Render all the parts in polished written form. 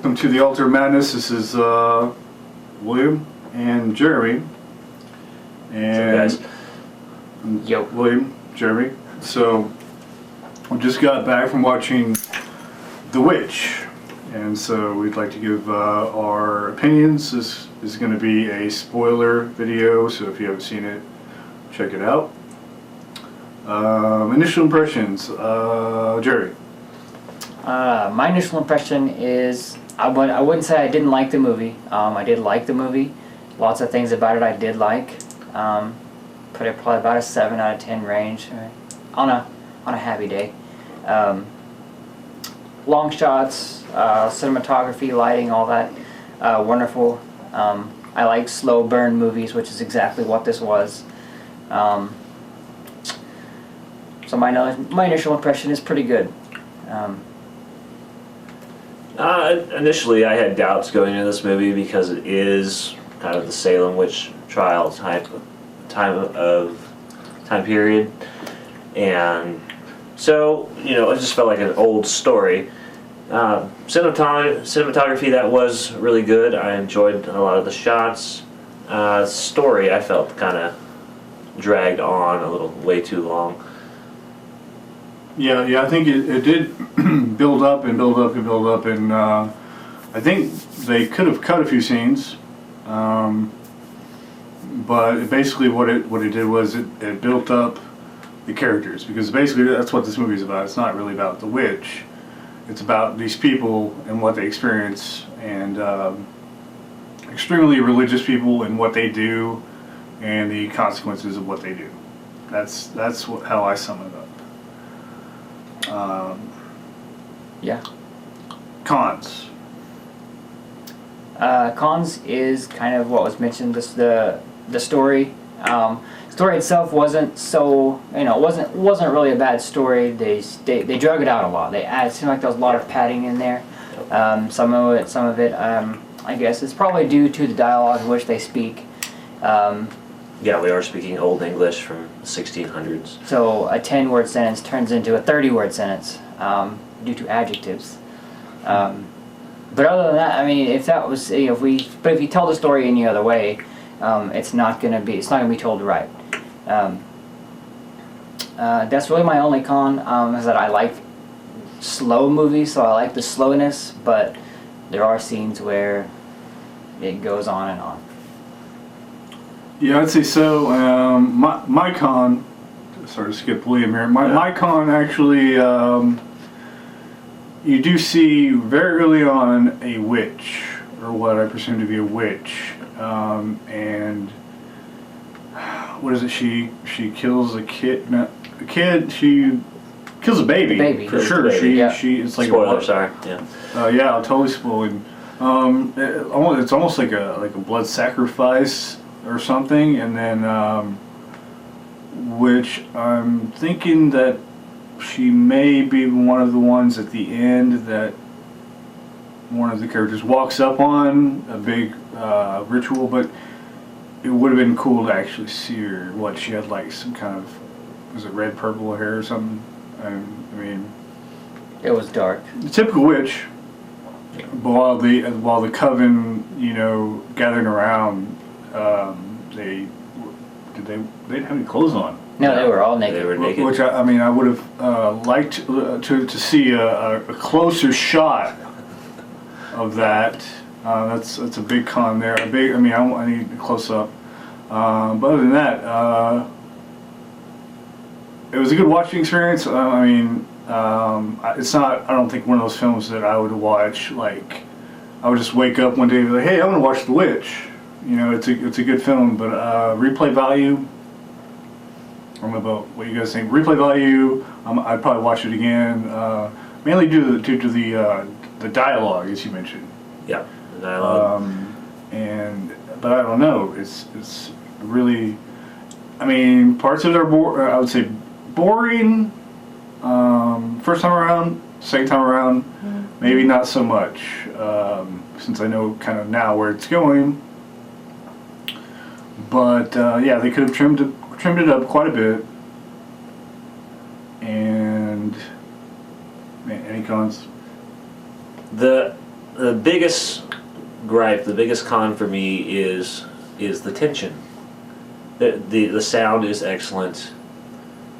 Welcome to the Altar of Madness. This is William and Jeremy. And Yo. William, Jeremy. So we just got back from watching The Witch, and so we'd like to give our opinions. This is going to be a spoiler video, so if you haven't seen it, check it out. Initial impressions, Jerry. My initial impression is I wouldn't say I didn't like the movie. I did like the movie. Lots of things about it I did like. Put it probably about a 7 out of 10 range on a happy day. Long shots, cinematography, lighting, all that, wonderful. I like slow burn movies, which is exactly what this was. So my initial impression is pretty good. Initially, I had doubts going into this movie because it is kind of the Salem witch trial time period, and so it just felt like an old story. Cinematography that was really good. I enjoyed a lot of the shots. Story I felt kind of dragged on a little, way too long. Yeah, I think it did build up and build up and build up, and I think they could have cut a few scenes, but basically what it did was it built up the characters, because basically that's what this movie is about. It's not really about the witch. It's about these people and what they experience, and extremely religious people and what they do, and the consequences of what they do. That's how I sum it up. Yeah. Cons. Cons is kind of what was mentioned. The story. Story itself wasn't so wasn't really a bad story. They drug it out a lot. It seemed like there was a lot of padding in there. Some of it I guess is probably due to the dialogue in which they speak. Yeah, we are speaking Old English from the 1600s. So a 10-word sentence turns into a 30-word sentence due to adjectives. But other than that, I mean, if you tell the story any other way, it's not gonna be told right. That's really my only con, is that I like slow movies, so I like the slowness, but there are scenes where it goes on and on. Yeah, I'd say so. My con, sorry to skip William here. My con actually, you do see very early on a witch, or what I presume to be a witch, and what is it? She kills a kid. No, a kid. She kills a baby. Baby. For sure. She. It's like spoiler. Sorry. Yeah. Yeah, I'm totally spoiling. It's almost like a blood sacrifice or something, and then which I'm thinking that she may be one of the ones at the end that one of the characters walks up on, a big ritual, but it would have been cool to actually see her. What, she had like some kind of, was it red purple hair or something? I mean, it was dark. The typical witch. While the coven, gathering around, they didn't have any clothes on. No, they were all naked. They were naked. Which I would have liked to see a closer shot of that. That's a big con there. I need a close up. But other than that, it was a good watching experience. It's not, I don't think, one of those films that I would watch, like, I would just wake up one day and be like, hey, I want to watch The Witch. It's a good film, but replay value, I don't know about what you guys think. Replay value, I'd probably watch it again, mainly due to the dialogue, as you mentioned. Yeah, the dialogue. But I don't know, it's really, parts of it are I would say boring. First time around, second time around, maybe not so much, since I know kind of now where it's going. But yeah, they could have trimmed it up quite a bit. And man, any cons? the biggest gripe, the biggest con for me is the tension. The sound is excellent.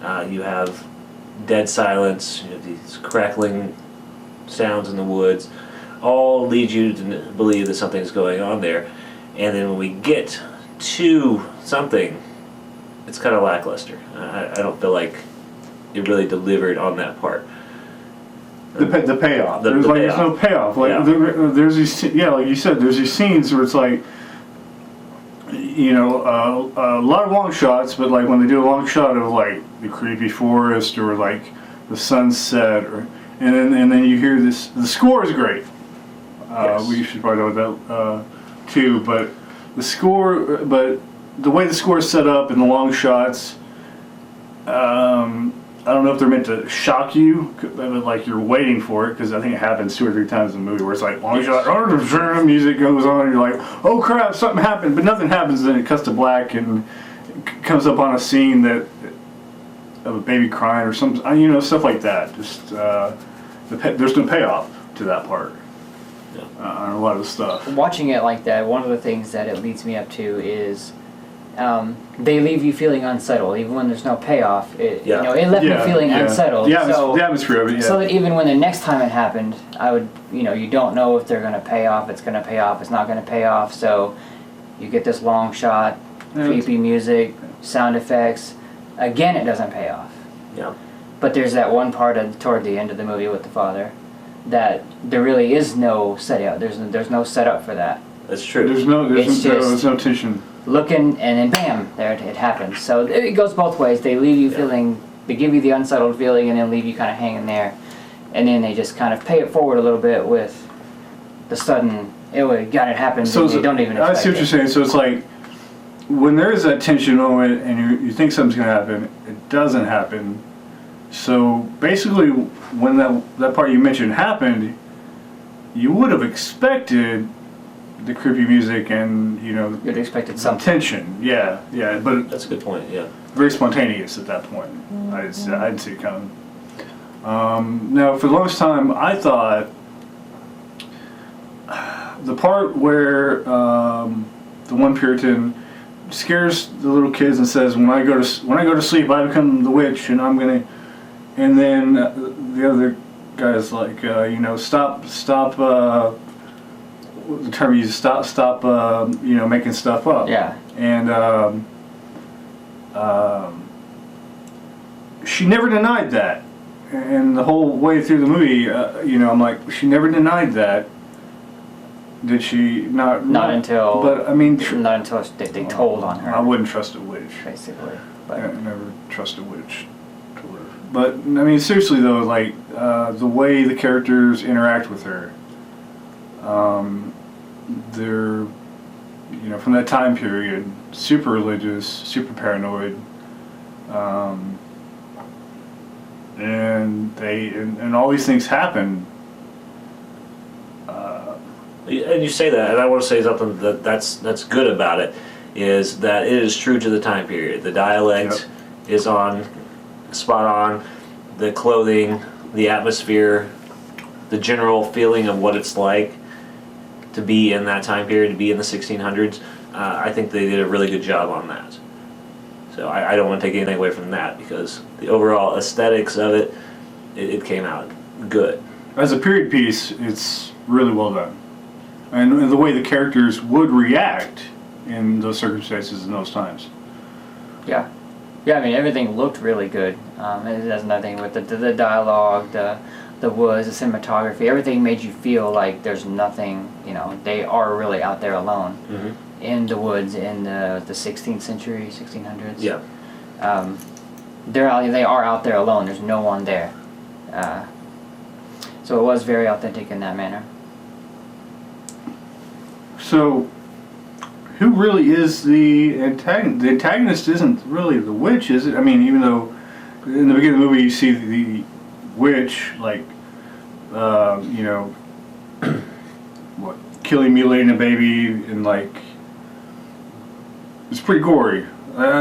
You have dead silence. You have these crackling sounds in the woods. All lead you to believe that something's going on there. And then when we get to something, it's kind of lackluster. I don't feel like it really delivered on that part. The payoff. The There's payoff. no payoff. Like Yeah. there's these, like you said, there's these scenes where it's like, you know, a lot of long shots, but like when they do a long shot of like the creepy forest or like the sunset, and then you hear this. The score is great. Yes. We should probably know that too, but the score, but the way the score is set up in the long shots. I don't know if they're meant to shock you, but like you're waiting for it, because I think it happens 2 or 3 times in the movie where it's like long shot, music goes on, and you're like, oh crap, something happened, but nothing happens. Then it cuts to black and it comes up on a scene that of a baby crying or something, you know, stuff like that. Just there's no payoff to that part on a lot of the stuff. Watching it like that, one of the things that it leads me up to is they leave you feeling unsettled, even when there's no payoff. It left me feeling unsettled. The atmosphere of it, yeah. So that even when the next time it happened, I would, you don't know if they're going to pay off, it's going to pay off, it's not going to pay off. So you get this long shot, creepy music, sound effects. Again, it doesn't pay off. Yeah. But there's that one part toward the end of the movie with the father that there really is no setup. There's no setup for that. That's true. There's no tension. Looking, and then bam, there it happens. So it goes both ways. They leave you feeling, they give you the unsettled feeling, and then leave you kind of hanging there, and then they just kind of pay it forward a little bit with the sudden, it happens, and you don't even expect it. I see what you're saying. So it's like when there is that tension moment, and you think something's going to happen, it doesn't happen. So basically, when that part you mentioned happened, you would have expected the creepy music and, You'd expected something. tension. Yeah, but That's a good point. Yeah. very spontaneous at that point. I didn't see it coming. Now, for the longest time, I thought the part where the one Puritan scares the little kids and says, "When I go to sleep, I become the witch, and I'm gonna," and then the other guy's like, stop. The term you use, stop, making stuff up. Yeah. And she never denied that, and the whole way through the movie, I'm like, she never denied that. Did she not? Not until. But I mean, not until they told on her. I wouldn't trust a witch. Basically. I never trust a witch to live. But I mean, seriously though, like the way the characters interact with her. They're, from that time period, super religious, super paranoid, and all these things happen. And you say that, and I want to say something that's good about it, is that it is true to the time period. The dialect is spot on. The clothing, the atmosphere, the general feeling of what it's like to be in that time period, to be in the 1600s, I think they did a really good job on that. So I don't want to take anything away from that, because the overall aesthetics of it came out good. As a period piece, it's really well done. And the way the characters would react in those circumstances in those times. Yeah. Yeah, I mean, everything looked really good. It has nothing with the dialogue, the woods, the cinematography, everything made you feel like there's nothing, they are really out there alone in the woods in the 16th century, 1600s. Yeah. They are out there alone. There's no one there. So it was very authentic in that manner. So, who really is the antagonist? The antagonist isn't really the witch, is it? I mean, even though in the beginning of the movie you see the witch, like, killing, mutilating a baby, and like, it's pretty gory.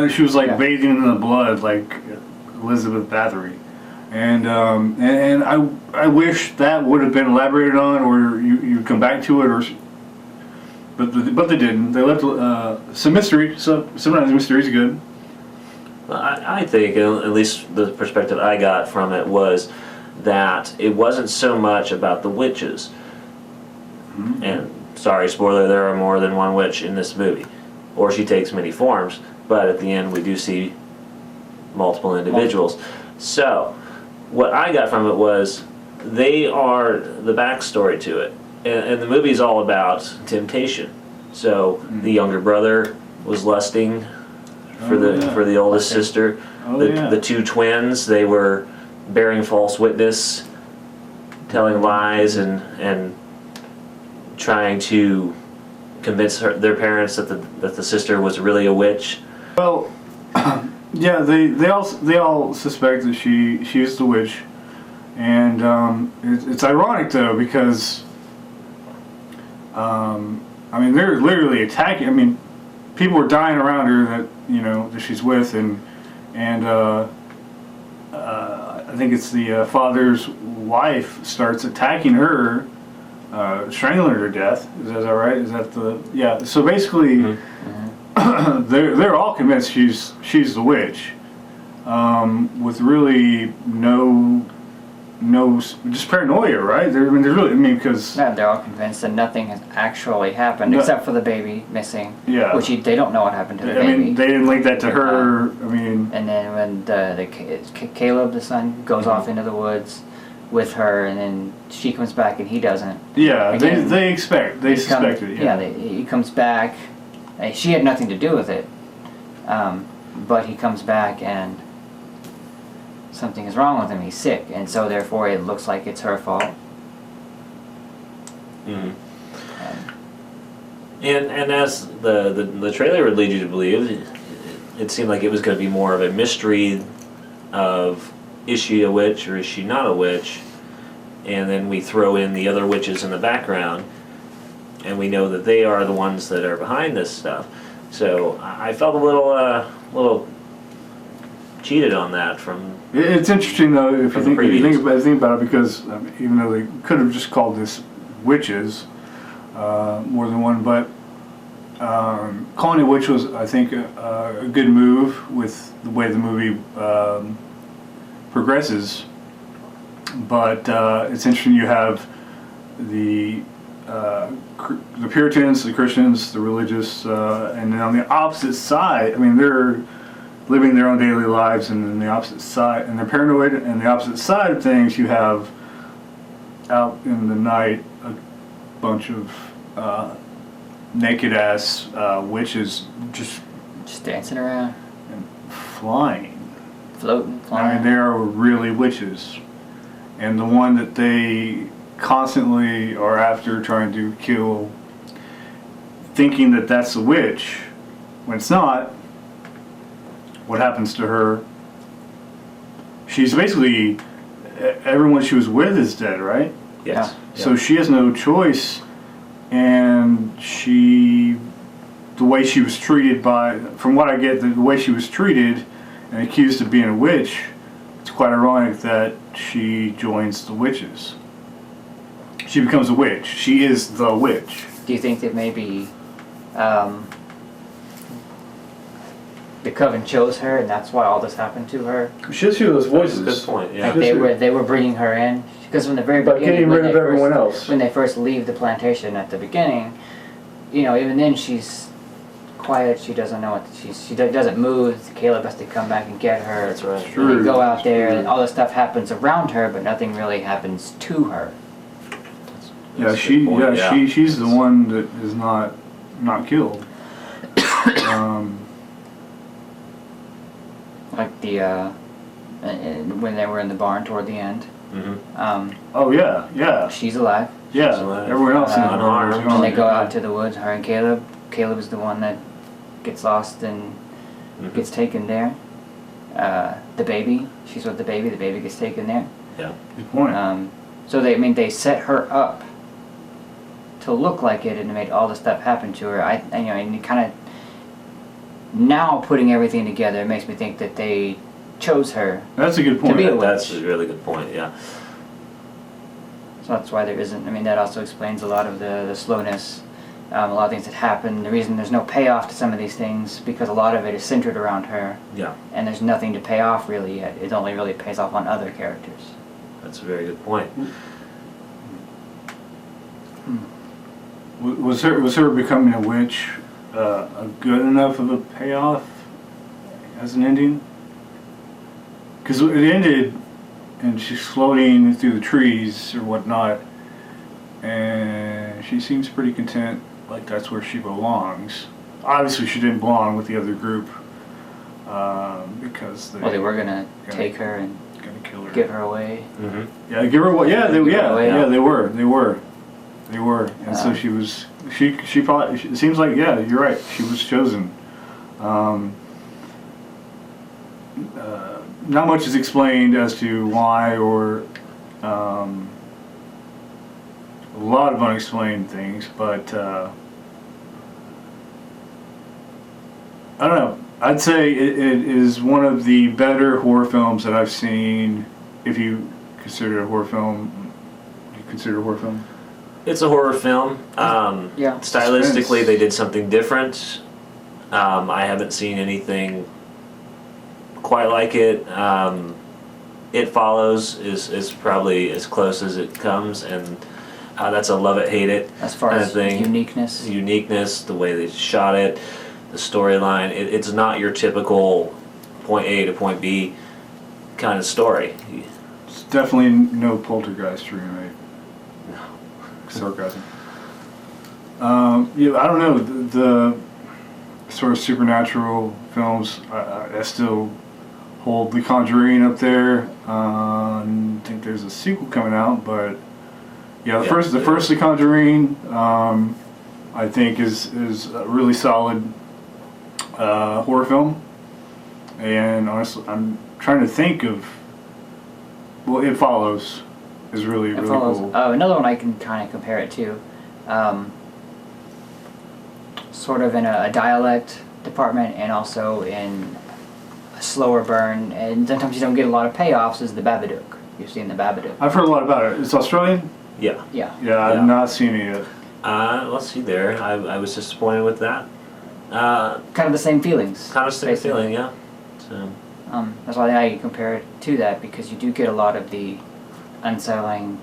She was like bathing in the blood, like Elizabeth Bathory. And I wish that would have been elaborated on, or you come back to it, but they didn't. They left some mystery. So sometimes mystery is good. I think, at least the perspective I got from it, was that it wasn't so much about the witches. Mm-hmm. And sorry, spoiler, there are more than one witch in this movie. Or she takes many forms, but at the end we do see multiple individuals. So, what I got from it was they are the backstory to it. And the movie is all about temptation. So, the younger brother was lusting for the oldest sister. The two twins, they were bearing false witness, telling lies, and trying to convince their parents that the sister was really a witch. Well, yeah, they all suspect that she's the witch, and it's ironic though, because I mean, they're literally attacking. I mean, people are dying around her that she's with, and I think it's the father's wife starts attacking her, strangling her to death. Is that right? Is that yeah? So basically, they're all convinced she's the witch, with really no just paranoia, right? Because Yeah, they're all convinced that nothing has actually happened except for the baby missing. Yeah. Which they don't know what happened to the baby. I mean, they didn't link that to her. I mean, and then when Caleb, the son, goes off into the woods with her, and then she comes back and he doesn't. Yeah, Again, they suspect it. Yeah, he comes back. She had nothing to do with it, but he comes back and something is wrong with him. He's sick, and so therefore it looks like it's her fault. Mm-hmm. And as the trailer would lead you to believe, it seemed like it was going to be more of a mystery of, is she a witch or is she not a witch? And then we throw in the other witches in the background, and we know that they are the ones that are behind this stuff. So I felt a little cheated on that from. It's interesting though if you think about it, because even though they could have just called this witches, more than one, but calling it witch was, I think, a good move with the way the movie progresses. But it's interesting. You have the Puritans, the Christians, the religious, and then on the opposite side, I mean, they're living their own daily lives, and then the opposite side, and they're paranoid, and the opposite side of things, you have out in the night a bunch of naked ass witches just dancing around and flying. Floating, I flying. mean, they are really witches. And the one that they constantly are after, trying to kill, thinking that that's a witch, when it's not. What happens to her? She's basically, everyone she was with is dead, right? Yes. Yeah. So she has no choice, and the way she was treated from what I get, the way she was treated and accused of being a witch, it's quite ironic that she joins the witches. She becomes a witch. She is the witch. Do you think that maybe the coven chose her, and that's why all this happened to her? She has those voices. Good point. Yeah. Like they were bringing her in, because from the very By beginning, getting rid of everyone else. when they first leave the plantation at the beginning, even then she's quiet. She doesn't know what she doesn't move. Caleb has to come back and get her. That's right. And True. they go out there, and all this stuff happens around her, but nothing really happens to her. Yeah, That's a good point, she's the one that is not killed. Like when they were in the barn toward the end. Mm-hmm. Oh yeah. She's alive. Yeah, alive. everyone else in the Unharmed. barn is When gone. they go out to the woods, her and Caleb. Caleb is the one that gets lost and gets taken there. The baby, she's with the baby. The baby gets taken there. Yeah. Good point. So they set her up to look like it, and it made all this stuff happen to her. And it kind of, now putting everything together, it makes me think that they chose her. That's a good point. be a witch. That's a really good point. Yeah. So that's why there isn't. I mean, that also explains a lot of the slowness. A lot of things that happen. The reason there's no payoff to some of these things because a lot of it is centered around her. Yeah. And there's nothing to pay off really yet. It only really pays off on other characters. That's a very good point. Was her becoming a witch a good enough of a payoff as an ending? Because it ended, and she's floating through the trees or whatnot, and she seems pretty content, like that's where she belongs. Obviously, she didn't belong with the other group because Well, they were gonna take her and gonna kill her. give her away. Mm-hmm. Yeah, give her what? Yeah, Give her away, yeah. they were, and so she was. She probably. It seems like you're right. She was chosen. Not much is explained as to why, or a lot of unexplained things, but I don't know. I'd say it is one of the better horror films that I've seen. If you consider it a horror film, do you consider it a horror film? It's a horror film. Yeah. Stylistically, Suspense. they did something different. I haven't seen anything quite like it. It Follows is probably as close as it comes, and that's a love it, hate it As far kind of as thing. uniqueness. Uniqueness, the way they shot it, the storyline. It's not your typical point A to point B kind of story. It's definitely no Poltergeist remake. Sarcasm. Yeah, I don't know. The sort of supernatural films, I still hold The Conjuring up there. I think there's a sequel coming out, but yeah, the first The Conjuring, I think is a really solid horror film. And honestly, I'm trying to think of. Well, It Follows is really cool. Oh, another one I can kind of compare it to. Sort of in a dialect department and also in a slower burn, and sometimes you don't get a lot of payoffs, is The Babadook. You've seen The Babadook. I've heard a lot about it. It's Australian? Yeah. Yeah. Yeah, I've not seen it yet. Let's see there. I was disappointed with that. Kind of the same feelings. Kind of same basically. feeling, yeah. So, That's why I compare it to that, because you do get a lot of the unsettling,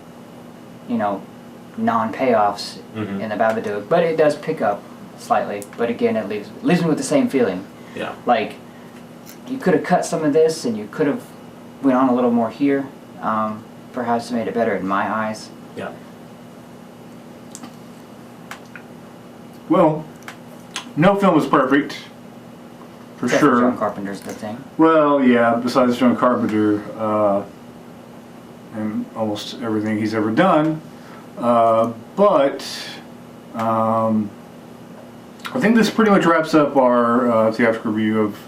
non-payoffs Mhm. in The Babadook, but it does pick up slightly. But again, it leaves me with the same feeling. yeah. Like, you could have cut some of this, and you could have went on a little more here. Perhaps made it better in my eyes. Yeah. Well, no film is perfect. For Except sure. John Carpenter's the thing. Well, yeah, besides John Carpenter and almost everything he's ever done. But I think this pretty much wraps up our theatrical review of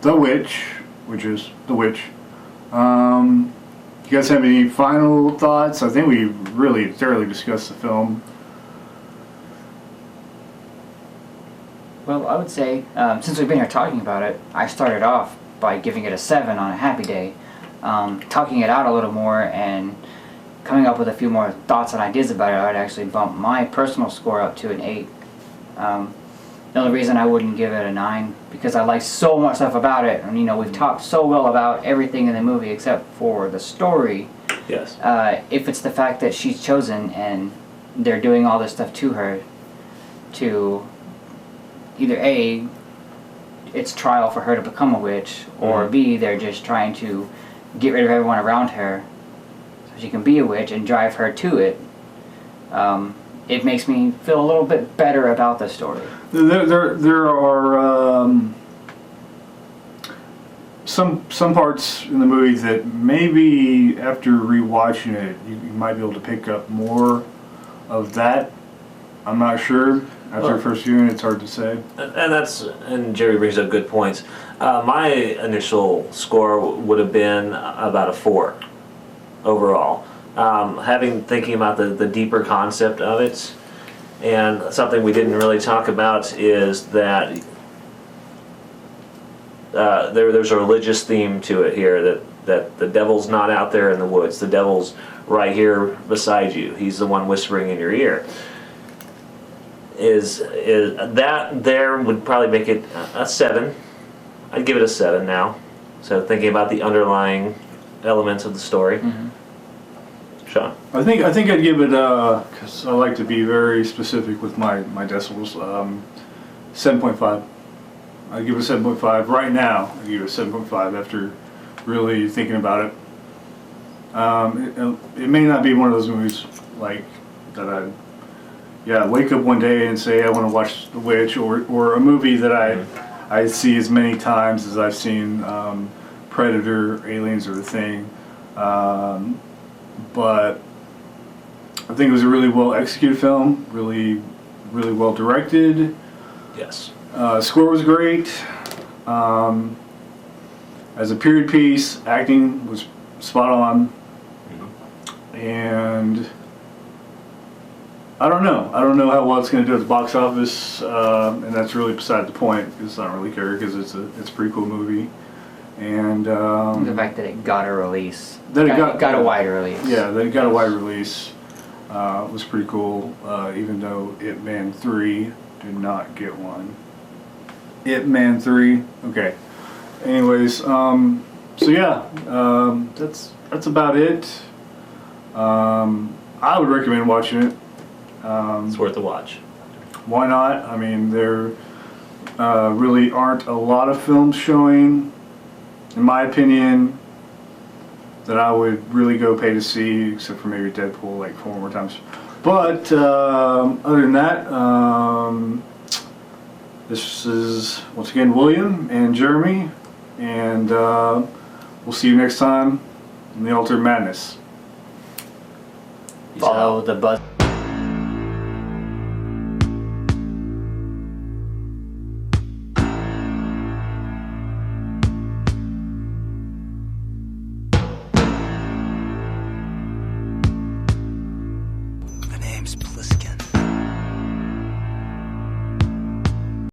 The Witch, which is The Witch. You guys have any final thoughts? I think we really thoroughly discussed the film. Well, I would say, since we've been here talking about it, I started off by giving it a 7 on a happy day. Talking it out a little more and coming up with a few more thoughts and ideas about it, I would actually bump my personal score up to an 8. The only reason I wouldn't give it a 9, because I like so much stuff about it, and we've talked so well about everything in the movie except for the story. Yes. If it's the fact that she's chosen and they're doing all this stuff to her to either A, it's trial for her to become a witch, or B, they're just trying to get rid of everyone around her so she can be a witch and drive her to it. It makes me feel a little bit better about the story. There are some parts in the movie that maybe after rewatching it you might be able to pick up more of that. I'm not sure. After first viewing, it's hard to say. And Jerry brings up good points. My initial score would have been about a 4 overall. Thinking about the deeper concept of it, and something we didn't really talk about is that there's a religious theme to it here, that the devil's not out there in the woods. The devil's right here beside you. He's the one whispering in your ear. Is that there would probably make it a 7. I'd give it a 7 now. So thinking about the underlying elements of the story. Sean? I think I'd give it, because I like to be very specific with my decibels, 7.5. I'd give it a 7.5 right now. I'd give it a 7.5 after really thinking about it. It may not be one of those movies like that I wake up one day and say I want to watch The Witch, or a movie that I see as many times as I've seen Predator, Aliens, or The Thing. But I think it was a really well executed film, really well directed. Yes. Score was great. As a period piece, acting was spot on. And I don't know how well it's going to do at the box office, and that's really beside the point, because I don't really care, because it's a pretty cool movie. And The fact that it got a release. That it got a wide release. Yeah, that it got a wide release was pretty cool, even though Ip Man 3 did not get one. Ip Man 3, okay. Anyways, so yeah, that's about it. I would recommend watching it. It's worth a watch. Why not? I mean, there really aren't a lot of films showing, in my opinion, that I would really go pay to see, except for maybe Deadpool like 4 more times. But other than that, this is once again William and Jeremy, and we'll see you next time in the Altar of Madness. Follow the buzz. The name's Pliskin.